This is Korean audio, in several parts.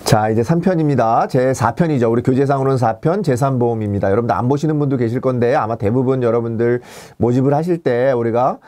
자, 이제 3편입니다. 제 4편이죠. 우리 교재상으로는 4편 재산보험입니다. 여러분들 안 보시는 분도 계실 건데 아마 대부분 여러분들 모집을 하실 때 우리가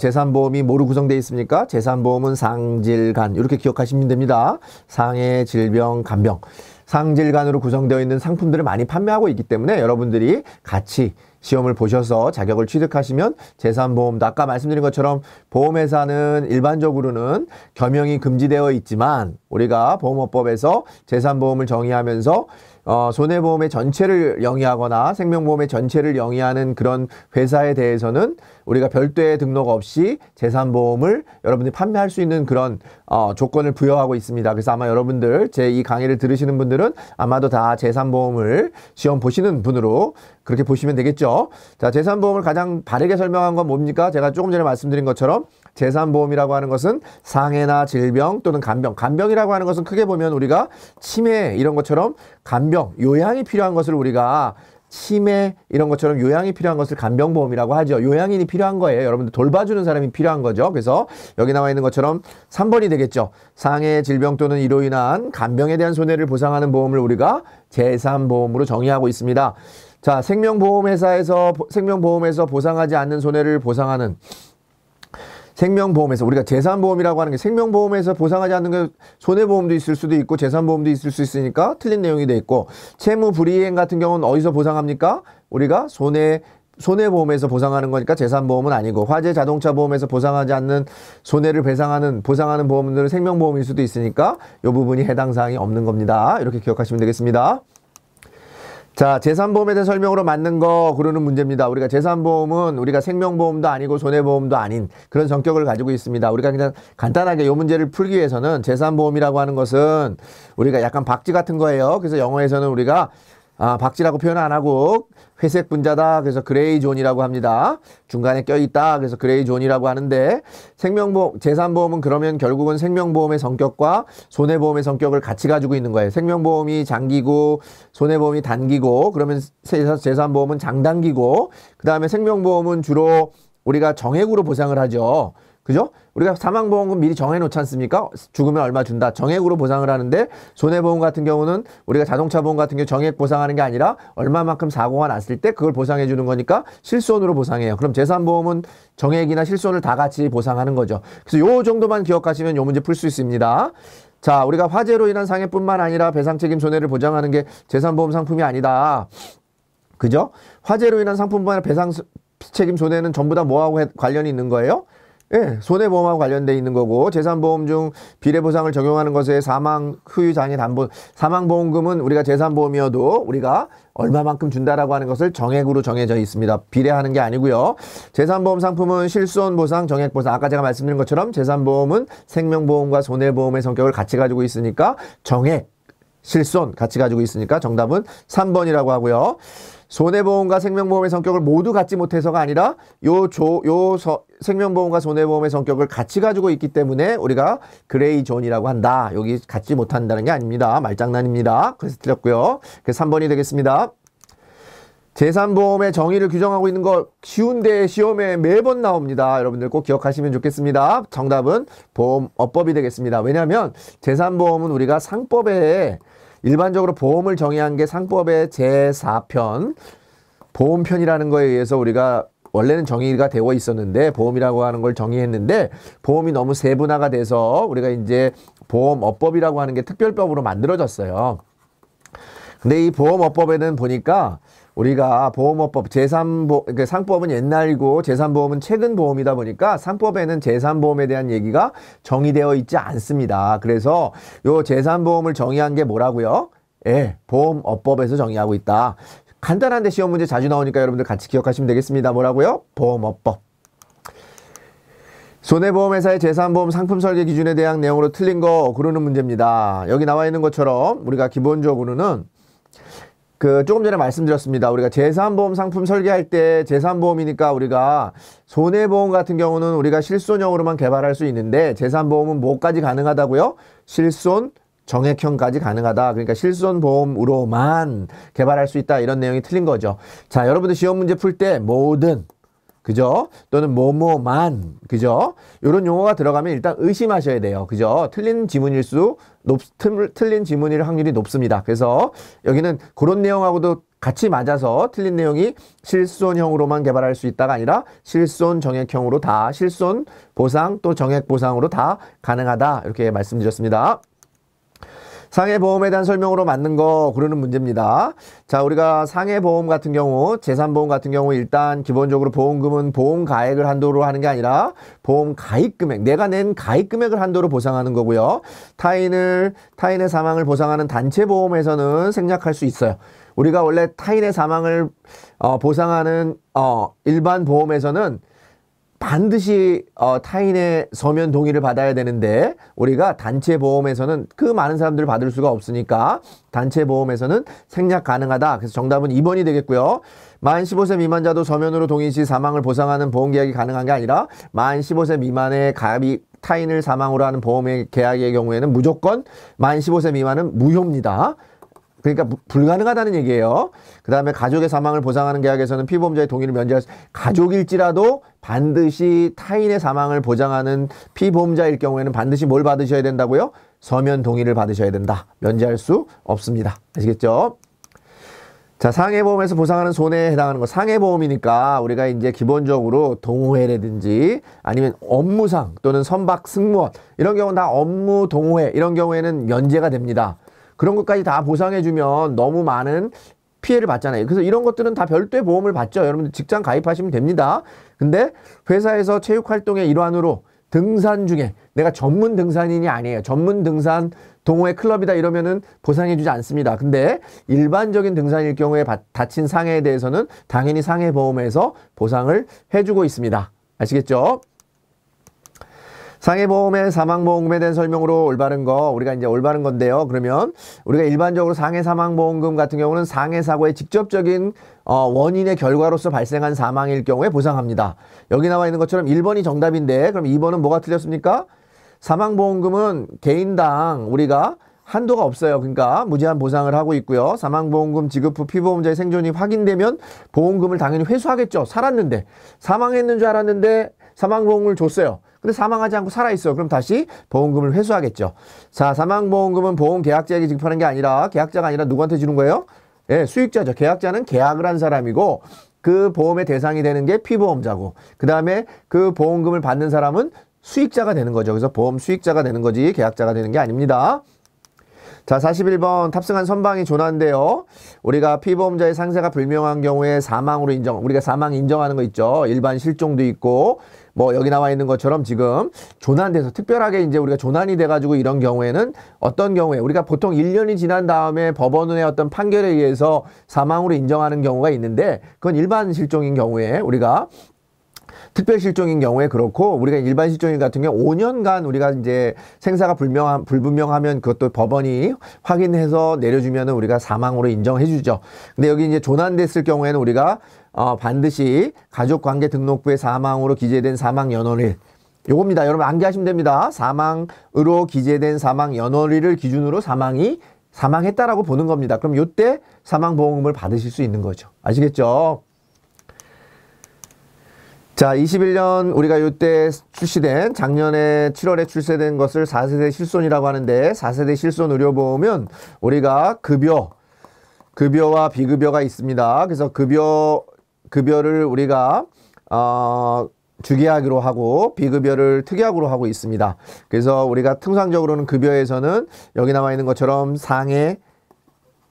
재산보험이 뭐로 구성되어 있습니까? 재산보험은 상질간 이렇게 기억하시면 됩니다. 상해, 질병, 간병. 상질간으로 구성되어 있는 상품들을 많이 판매하고 있기 때문에 여러분들이 같이 시험을 보셔서 자격을 취득하시면 재산보험도 아까 말씀드린 것처럼 보험회사는 일반적으로는 겸용이 금지되어 있지만 우리가 보험업법에서 재산보험을 정의하면서 손해보험의 전체를 영위하거나 생명보험의 전체를 영위하는 그런 회사에 대해서는 우리가 별도의 등록 없이 재산보험을 여러분들이 판매할 수 있는 그런 조건을 부여하고 있습니다. 그래서 아마 여러분들 제 이 강의를 들으시는 분들은 아마도 다 재산보험을 시험 보시는 분으로 그렇게 보시면 되겠죠. 자, 재산보험을 가장 바르게 설명한 건 뭡니까? 제가 조금 전에 말씀드린 것처럼 재산보험이라고 하는 것은 상해나 질병 또는 간병. 간병이라고 하는 것은 크게 보면 우리가 치매 이런 것처럼 간병, 요양이 필요한 것을 우리가 치매 이런 것처럼 요양이 필요한 것을 간병보험이라고 하죠. 요양인이 필요한 거예요. 여러분들 돌봐주는 사람이 필요한 거죠. 그래서 여기 나와 있는 것처럼 3번이 되겠죠. 상해, 질병 또는 이로 인한 간병에 대한 손해를 보상하는 보험을 우리가 재산보험으로 정의하고 있습니다. 자, 생명보험에서 보상하지 않는 손해를 보상하는 생명보험에서 우리가 재산보험이라고 하는 게 생명보험에서 보상하지 않는 게 손해보험도 있을 수도 있고 재산보험도 있을 수 있으니까 틀린 내용이 돼 있고 채무불이행 같은 경우는 어디서 보상합니까? 우리가 손해보험에서 보상하는 거니까 재산보험은 아니고 화재 자동차보험에서 보상하지 않는 손해를 보상하는 보험들은 생명보험일 수도 있으니까 이 부분이 해당 사항이 없는 겁니다. 이렇게 기억하시면 되겠습니다. 자, 재산보험에 대한 설명으로 맞는 거 고르는 문제입니다. 우리가 재산보험은 우리가 생명보험도 아니고 손해보험도 아닌 그런 성격을 가지고 있습니다. 우리가 그냥 간단하게 이 문제를 풀기 위해서는 재산보험이라고 하는 것은 우리가 약간 박쥐 같은 거예요. 그래서 영어에서는 우리가 박쥐라고 표현 안 하고 회색 분자다. 그래서 그레이 존이라고 합니다. 중간에 껴있다. 그래서 그레이 존이라고 하는데 재산보험은 그러면 결국은 생명보험의 성격과 손해보험의 성격을 같이 가지고 있는 거예요. 생명보험이 장기고 손해보험이 단기고 그러면 재산보험은 장단기고 그 다음에 생명보험은 주로 우리가 정액으로 보상을 하죠. 그죠? 우리가 사망보험금 미리 정해놓지 않습니까? 죽으면 얼마 준다. 정액으로 보상을 하는데 손해보험 같은 경우는 우리가 자동차보험 같은 경우 정액 보상하는 게 아니라 얼마만큼 사고가 났을 때 그걸 보상해 주는 거니까 실손으로 보상해요. 그럼 재산보험은 정액이나 실손을 다 같이 보상하는 거죠. 그래서 요 정도만 기억하시면 요 문제 풀 수 있습니다. 자, 우리가 화재로 인한 상해뿐만 아니라 배상책임 손해를 보장하는 게 재산보험 상품이 아니다. 그죠? 화재로 인한 상품뿐만 아니라 배상책임 손해는 전부 다 뭐하고 관련이 있는 거예요? 예, 손해보험하고 관련돼 있는 거고 재산보험 중 비례보상을 적용하는 것에 사망 후유 장애 담보 사망보험금은 우리가 재산보험이어도 우리가 얼마만큼 준다라고 하는 것을 정액으로 정해져 있습니다. 비례하는 게 아니고요. 재산보험 상품은 실손보상, 정액보상 아까 제가 말씀드린 것처럼 재산보험은 생명보험과 손해보험의 성격을 같이 가지고 있으니까 정액, 실손 같이 가지고 있으니까 정답은 3번이라고 하고요. 손해보험과 생명보험의 성격을 모두 갖지 못해서가 아니라 생명보험과 손해보험의 성격을 같이 가지고 있기 때문에 우리가 그레이 존이라고 한다. 여기 갖지 못한다는 게 아닙니다. 말장난입니다. 그래서 틀렸고요. 그래서 3번이 되겠습니다. 재산보험의 정의를 규정하고 있는 거 쉬운데 시험에 매번 나옵니다. 여러분들 꼭 기억하시면 좋겠습니다. 정답은 보험업법이 되겠습니다. 왜냐하면 재산보험은 우리가 상법에 일반적으로 보험을 정의한 게 상법의 제4편 보험편이라는 거에 의해서 우리가 원래는 정의가 되어 있었는데 보험이라고 하는 걸 정의했는데 보험이 너무 세분화가 돼서 우리가 이제 보험업법이라고 하는 게 특별법으로 만들어졌어요. 근데 이 보험업법에는 보니까 우리가 보험업법 그러니까 상법은 옛날이고 재산보험은 최근 보험이다 보니까 상법에는 재산보험에 대한 얘기가 정의되어 있지 않습니다. 그래서 요 재산보험을 정의한 게 뭐라고요? 예, 보험업법에서 정의하고 있다. 간단한데 시험 문제 자주 나오니까 여러분들 같이 기억하시면 되겠습니다. 뭐라고요? 보험업법. 손해보험회사의 재산보험 상품 설계 기준에 대한 내용으로 틀린 거 고르는 문제입니다. 여기 나와 있는 것처럼 우리가 기본적으로는 조금 전에 말씀드렸습니다. 우리가 재산보험 상품 설계할 때 재산보험이니까 우리가 손해보험 같은 경우는 우리가 실손형으로만 개발할 수 있는데 재산보험은 뭐까지 가능하다고요? 실손, 정액형까지 가능하다. 그러니까 실손보험으로만 개발할 수 있다. 이런 내용이 틀린 거죠. 자, 여러분들 시험 문제 풀 때 모든 그죠? 또는 뭐뭐만, 그죠? 요런 용어가 들어가면 일단 의심하셔야 돼요. 그죠? 틀린 지문일 확률이 높습니다. 그래서 여기는 그런 내용하고도 같이 맞아서 틀린 내용이 실손형으로만 개발할 수 있다가 아니라 실손 정액형으로 다 실손 보상 또 정액 보상으로 다 가능하다. 이렇게 말씀드렸습니다. 상해보험에 대한 설명으로 맞는 거 고르는 문제입니다. 자, 우리가 상해보험 같은 경우, 재산보험 같은 경우 일단 기본적으로 보험금은 보험 가액을 한도로 하는 게 아니라 보험 가입 금액, 내가 낸 가입 금액을 한도로 보상하는 거고요. 타인의 사망을 보상하는 단체보험에서는 생략할 수 있어요. 우리가 원래 타인의 사망을 보상하는 일반 보험에서는 반드시 타인의 서면 동의를 받아야 되는데 우리가 단체 보험에서는 그 많은 사람들을 받을 수가 없으니까 단체 보험에서는 생략 가능하다. 그래서 정답은 2번이 되겠고요. 만 15세 미만자도 서면으로 동의 시 사망을 보상하는 보험계약이 가능한 게 아니라 만 15세 미만의 가입 타인을 사망으로 하는 보험의 계약의 경우에는 무조건 만 15세 미만은 무효입니다. 그러니까 불가능하다는 얘기예요. 그 다음에 가족의 사망을 보상하는 계약에서는 피보험자의 동의를 면제할 수, 가족일지라도 반드시 타인의 사망을 보장하는 피보험자일 경우에는 반드시 뭘 받으셔야 된다고요? 서면 동의를 받으셔야 된다. 면제할 수 없습니다. 아시겠죠? 자, 상해보험에서 보상하는 손해에 해당하는 거, 상해보험이니까 우리가 이제 기본적으로 동호회라든지 아니면 업무상 또는 선박 승무원 이런 경우는 다 업무 동호회 이런 경우에는 면제가 됩니다. 그런 것까지 다 보상해주면 너무 많은 피해를 받잖아요. 그래서 이런 것들은 다 별도의 보험을 받죠. 여러분들 직장 가입하시면 됩니다. 근데 회사에서 체육활동의 일환으로 등산 중에 내가 전문 등산인이 아니에요. 전문 등산 동호회 클럽이다 이러면은 보상해주지 않습니다. 근데 일반적인 등산일 경우에 다친 상해에 대해서는 당연히 상해보험에서 보상을 해주고 있습니다. 아시겠죠? 상해보험의 사망보험금에 대한 설명으로 올바른 거, 우리가 이제 올바른 건데요. 그러면 우리가 일반적으로 상해사망보험금 같은 경우는 상해사고의 직접적인 원인의 결과로서 발생한 사망일 경우에 보상합니다. 여기 나와 있는 것처럼 1번이 정답인데 그럼 2번은 뭐가 틀렸습니까? 사망보험금은 개인당 우리가 한도가 없어요. 그러니까 무제한 보상을 하고 있고요. 사망보험금 지급 후 피보험자의 생존이 확인되면 보험금을 당연히 회수하겠죠. 살았는데 사망했는 줄 알았는데 사망보험금을 줬어요. 근데 사망하지 않고 살아있어요. 그럼 다시 보험금을 회수하겠죠. 자, 사망보험금은 보험계약자에게 지급하는 게 아니라 계약자가 아니라 누구한테 주는 거예요? 예, 수익자죠. 계약자는 계약을 한 사람이고 그 보험의 대상이 되는 게 피보험자고 그 다음에 그 보험금을 받는 사람은 수익자가 되는 거죠. 그래서 보험 수익자가 되는 거지 계약자가 되는 게 아닙니다. 자, 41번 탑승한 선방이 조난데요. 우리가 피보험자의 상세가 불명한 경우에 사망으로 우리가 사망 인정하는 거 있죠. 일반 실종도 있고 뭐 여기 나와 있는 것처럼 지금 조난돼서 특별하게 이제 우리가 조난이 돼가지고 이런 경우에는 어떤 경우에 우리가 보통 1년이 지난 다음에 법원의 어떤 판결에 의해서 사망으로 인정하는 경우가 있는데 그건 일반 실종인 경우에 우리가 특별 실종인 경우에 그렇고 우리가 일반 실종인 같은 경우 5년간 우리가 이제 생사가 불분명하면 그것도 법원이 확인해서 내려주면은 우리가 사망으로 인정해 주죠. 근데 여기 이제 조난됐을 경우에는 우리가 반드시 가족관계등록부에 사망으로 기재된 사망 연월일 요겁니다. 여러분 암기하시면 됩니다. 사망으로 기재된 사망 연월일을 기준으로 사망했다라고 보는 겁니다. 그럼 요때 사망보험금을 받으실 수 있는 거죠. 아시겠죠? 자, 21년 우리가 이때 출시된 작년에 7월에 출시된 것을 4세대 실손이라고 하는데 4세대 실손 의료보험은 우리가 급여와 비급여가 있습니다. 그래서 급여를 우리가 주계약으로 하고 비급여를 특약으로 하고 있습니다. 그래서 우리가 통상적으로는 급여에서는 여기 나와 있는 것처럼 상해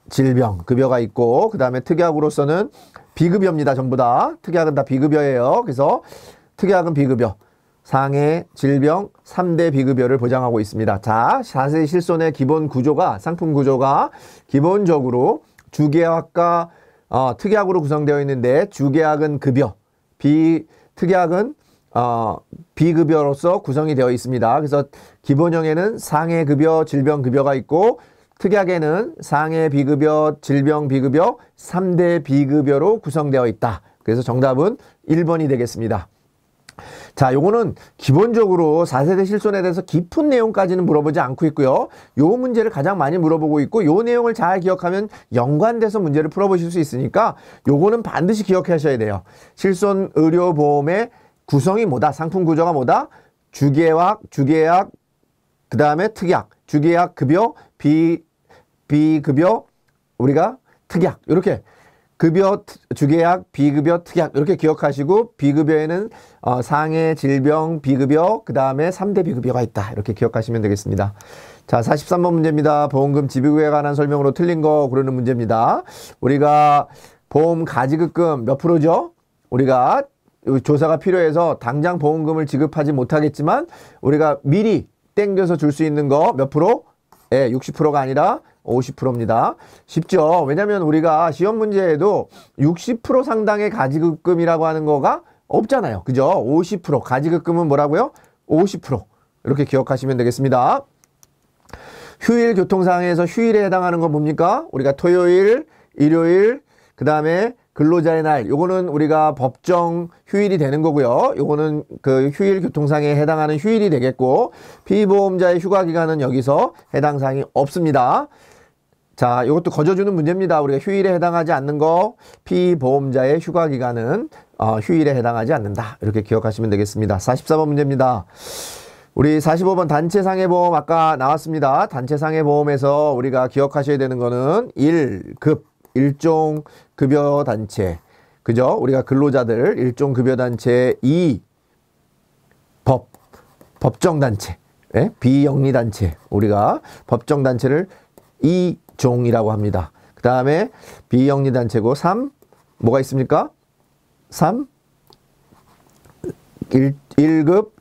질병 급여가 있고 그 다음에 특약으로서는 비급여입니다. 전부 다. 특약은 다 비급여예요. 그래서 특약은 비급여, 상해, 질병, 3대 비급여를 보장하고 있습니다. 자, 4세 실손의 기본 구조가 상품 구조가 기본적으로 주계약과 특약으로 구성되어 있는데 주계약은 급여, 특약은 비급여로서 구성이 되어 있습니다. 그래서 기본형에는 상해 급여, 질병 급여가 있고 특약에는 상해 비급여, 질병 비급여, 3대 비급여로 구성되어 있다. 그래서 정답은 1번이 되겠습니다. 자, 자, 요거는 기본적으로 4세대 실손에 대해서 깊은 내용까지는 물어보지 않고 있고요. 요 문제를 가장 많이 물어보고 있고, 요 내용을 잘 기억하면 연관돼서 문제를 풀어보실 수 있으니까 요거는 반드시 기억하셔야 돼요. 실손 의료보험의 구성이 뭐다? 상품 구조가 뭐다? 주계약, 그 다음에 특약, 주계약, 급여, 비급여, 우리가 특약, 이렇게 급여, 주계약, 비급여, 특약 이렇게 기억하시고, 비급여에는 상해, 질병, 비급여, 그 다음에 3대 비급여가 있다. 이렇게 기억하시면 되겠습니다. 자, 43번 문제입니다. 보험금 지급에 관한 설명으로 틀린 거 고르는 문제입니다. 우리가 보험 가지급금 몇 프로죠? 우리가 조사가 필요해서 당장 보험금을 지급하지 못하겠지만 우리가 미리 땡겨서 줄 수 있는 거 몇 프로? 예, 60%가 아니라 50%입니다. 쉽죠? 왜냐면 우리가 시험 문제에도 60% 상당의 가지급금이라고 하는 거가 없잖아요. 그죠? 50% 가지급금은 뭐라고요? 50% 이렇게 기억하시면 되겠습니다. 휴일 교통상에서 휴일에 해당하는 건 뭡니까? 우리가 토요일, 일요일, 그 다음에 근로자의 날, 요거는 우리가 법정 휴일이 되는 거고요. 요거는 그 휴일 교통상에 해당하는 휴일이 되겠고, 피보험자의 휴가 기간은 여기서 해당 사항이 없습니다. 자, 요것도 거저주는 문제입니다. 우리가 휴일에 해당하지 않는 거, 피보험자의 휴가 기간은 휴일에 해당하지 않는다. 이렇게 기억하시면 되겠습니다. 44번 문제입니다. 우리 45번 단체상해보험 아까 나왔습니다. 단체상해보험에서 우리가 기억하셔야 되는 거는 1급 일종 급여 단체, 그죠? 우리가 근로자들 일종 급여 단체, 2 법정 단체, 예? 비영리 단체, 우리가 법정 단체를 2종이라고 합니다. 그 다음에 비영리 단체고, 3 뭐가 있습니까? 3 1급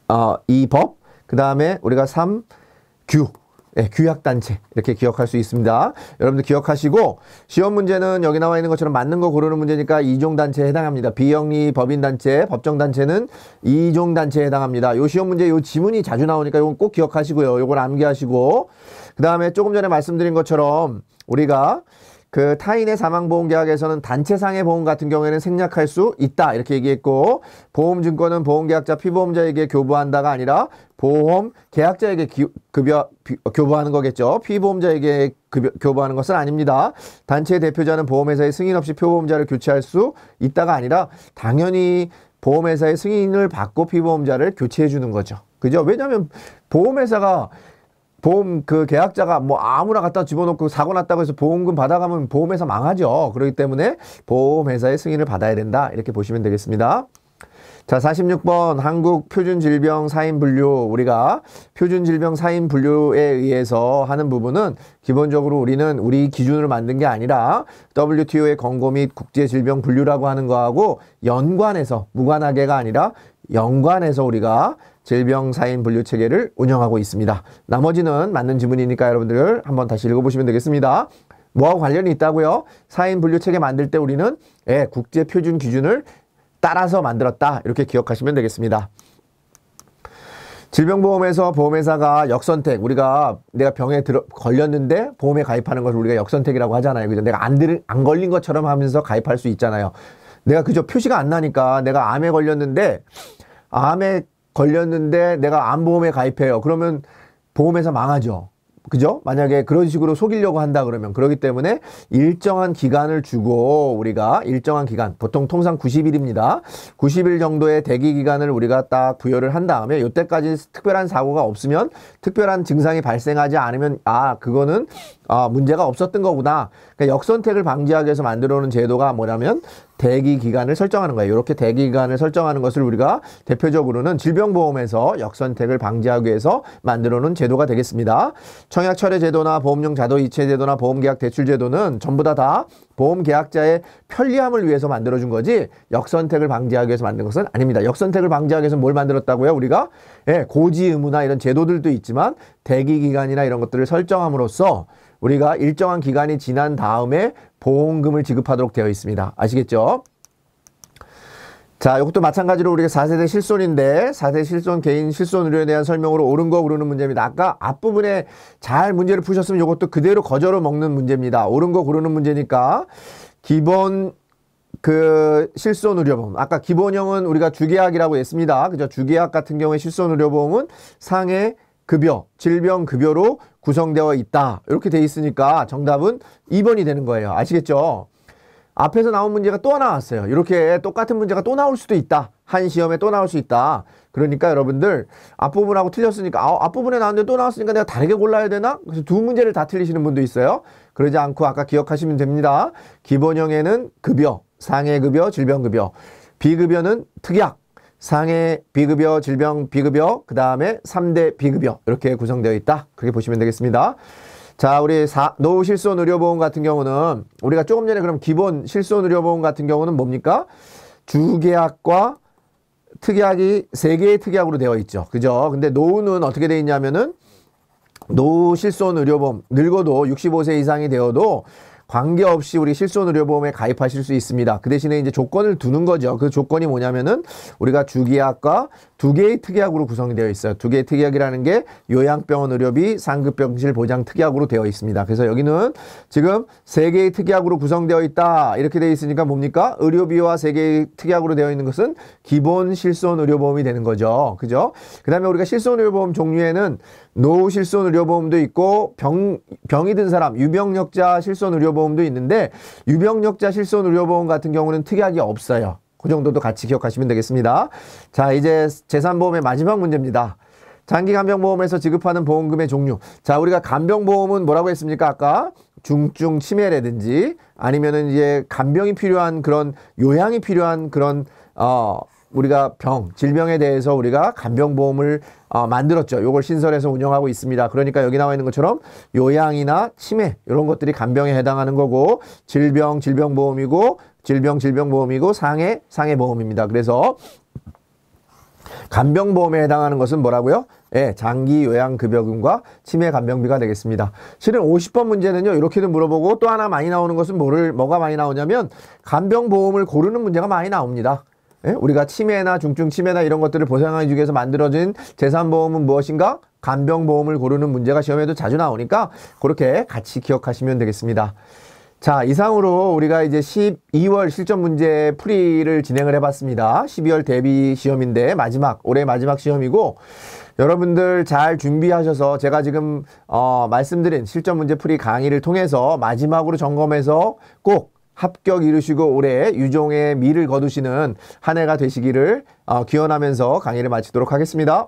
2법, 그 다음에 우리가 3규, 네, 규약단체 이렇게 기억할 수 있습니다. 여러분들 기억하시고, 시험 문제는 여기 나와 있는 것처럼 맞는 거 고르는 문제니까 2종 단체에 해당합니다. 비영리 법인단체, 법정단체는 2종 단체에 해당합니다. 요 시험 문제 요 지문이 자주 나오니까 이건 꼭 기억하시고요. 요걸 암기하시고, 그 다음에 조금 전에 말씀드린 것처럼 우리가 그 타인의 사망보험계약에서는 단체상해 보험 같은 경우에는 생략할 수 있다 이렇게 얘기했고, 보험증권은 보험계약자 피보험자에게 교부한다가 아니라 보험 계약자에게 교부하는 거겠죠. 피보험자에게 교부하는 것은 아닙니다. 단체의 대표자는 보험회사의 승인 없이 피보험자를 교체할 수 있다가 아니라 당연히 보험회사의 승인을 받고 피보험자를 교체해 주는 거죠. 그죠? 왜냐하면 보험회사가 보험 그 계약자가 뭐 아무나 갖다 집어넣고 사고 났다고 해서 보험금 받아가면 보험회사 망하죠. 그렇기 때문에 보험회사의 승인을 받아야 된다. 이렇게 보시면 되겠습니다. 자, 46번 한국표준질병 사인분류, 우리가 표준질병 사인분류에 의해서 하는 부분은 기본적으로 우리는 우리 기준으로 만든 게 아니라 WTO의 권고 및 국제질병분류라고 하는 거하고 연관해서, 무관하게가 아니라 연관해서 우리가 질병사인분류 체계를 운영하고 있습니다. 나머지는 맞는 지문이니까 여러분들 한번 다시 읽어보시면 되겠습니다. 뭐하고 관련이 있다고요? 사인분류 체계 만들 때 우리는 국제표준 기준을 따라서 만들었다. 이렇게 기억하시면 되겠습니다. 질병보험에서 보험회사가 역선택, 우리가 내가 병에 걸렸는데 보험에 가입하는 것을 우리가 역선택이라고 하잖아요. 그죠? 내가 안 걸린 것처럼 하면서 가입할 수 있잖아요. 내가 그저 표시가 안 나니까 내가 암에 걸렸는데 내가 암보험에 가입해요. 그러면 보험회사 망하죠. 그죠? 만약에 그런 식으로 속이려고 한다 그러면. 그렇기 때문에 일정한 기간을 주고, 우리가 일정한 기간, 보통 통상 90일입니다. 90일 정도의 대기 기간을 우리가 딱 부여를 한 다음에 이때까지 특별한 사고가 없으면, 특별한 증상이 발생하지 않으면 그거는 문제가 없었던 거구나. 그러니까 역선택을 방지하기 위해서 만들어 놓은 제도가 뭐냐면 대기 기간을 설정하는 거예요. 이렇게 대기 기간을 설정하는 것을 우리가 대표적으로는 질병보험에서 역선택을 방지하기 위해서 만들어 놓은 제도가 되겠습니다. 청약 철회 제도나 보험용 자도 이체 제도나 보험계약 대출 제도는 전부 다 보험계약자의 편리함을 위해서 만들어준 거지 역선택을 방지하기 위해서 만든 것은 아닙니다. 역선택을 방지하기 위해서 뭘 만들었다고요? 우리가 고지 의무나 이런 제도들도 있지만 대기 기간이나 이런 것들을 설정함으로써 우리가 일정한 기간이 지난 다음에 보험금을 지급하도록 되어 있습니다. 아시겠죠? 자, 이것도 마찬가지로 우리가 4세대 실손인데 4세대 실손 개인 실손 의료에 대한 설명으로 옳은 거 고르는 문제입니다. 아까 앞부분에 잘 문제를 푸셨으면 이것도 그대로 거저로 먹는 문제입니다. 옳은 거 고르는 문제니까 기본 그 실손의료보험, 아까 기본형은 우리가 주계약이라고 했습니다. 그죠? 주계약 같은 경우에 실손의료보험은 상해 급여, 질병급여로 구성되어 있다. 이렇게 돼 있으니까 정답은 2번이 되는 거예요. 아시겠죠? 앞에서 나온 문제가 또 하나 나왔어요. 이렇게 똑같은 문제가 또 나올 수도 있다. 한 시험에 또 나올 수 있다. 그러니까 여러분들 앞부분하고 틀렸으니까 앞부분에 나왔는데 또 나왔으니까 내가 다르게 골라야 되나? 그래서 두 문제를 다 틀리시는 분도 있어요. 그러지 않고 아까 기억하시면 됩니다. 기본형에는 급여, 상해급여, 질병급여. 비급여는 특약, 상해 비급여, 질병 비급여, 그 다음에 3대 비급여 이렇게 구성되어 있다. 그렇게 보시면 되겠습니다. 자, 우리 노후 실손 의료보험 같은 경우는 우리가 조금 전에 그럼 기본 실손 의료보험 같은 경우는 뭡니까? 주계약과 특약이 3개의 특약으로 되어 있죠. 그죠? 근데 노후는 어떻게 되어 있냐면은 노후 실손 의료보험 늙어도 65세 이상이 되어도 관계없이 우리 실손의료보험에 가입하실 수 있습니다. 그 대신에 이제 조건을 두는 거죠. 그 조건이 뭐냐면은 우리가 주계약과 2개의 특약으로 구성이 되어 있어요. 2개의 특약이라는 게 요양병원 의료비 상급병실 보장 특약으로 되어 있습니다. 그래서 여기는 지금 3개의 특약으로 구성되어 있다. 이렇게 되어 있으니까 뭡니까? 의료비와 3개의 특약으로 되어 있는 것은 기본 실손의료보험이 되는 거죠. 그죠? 그 다음에 우리가 실손의료보험 종류에는 노후 실손의료보험도 있고 병이 든 사람, 유병력자 실손의료보험도 있는데 유병력자 실손의료보험 같은 경우는 특약이 없어요. 그 정도도 같이 기억하시면 되겠습니다. 자, 이제 재산보험의 마지막 문제입니다. 장기간병보험에서 지급하는 보험금의 종류. 자, 우리가 간병보험은 뭐라고 했습니까? 아까 중증 치매라든지 아니면은 이제 간병이 필요한 그런 요양이 필요한 그런 우리가 질병에 대해서 우리가 간병보험을 만들었죠. 요걸 신설해서 운영하고 있습니다. 그러니까 여기 나와 있는 것처럼 요양이나 치매 이런 것들이 간병에 해당하는 거고 질병보험이고 질병보험이고 상해보험입니다. 그래서 간병보험에 해당하는 것은 뭐라고요? 예, 장기요양급여금과 치매간병비가 되겠습니다. 실은 50번 문제는요, 이렇게도 물어보고 또 하나 많이 나오는 것은 뭐가 많이 나오냐면 간병보험을 고르는 문제가 많이 나옵니다. 예? 우리가 치매나 중증 치매나 이런 것들을 보상하기 위해서 만들어진 재산보험은 무엇인가? 간병보험을 고르는 문제가 시험에도 자주 나오니까 그렇게 같이 기억하시면 되겠습니다. 자, 이상으로 우리가 이제 12월 실전 문제 풀이를 진행을 해봤습니다. 12월 대비 시험인데 올해 마지막 시험이고 여러분들 잘 준비하셔서 제가 지금 말씀드린 실전 문제 풀이 강의를 통해서 마지막으로 점검해서 꼭 합격 이루시고 올해 유종의 미를 거두시는 한 해가 되시기를 기원하면서 강의를 마치도록 하겠습니다.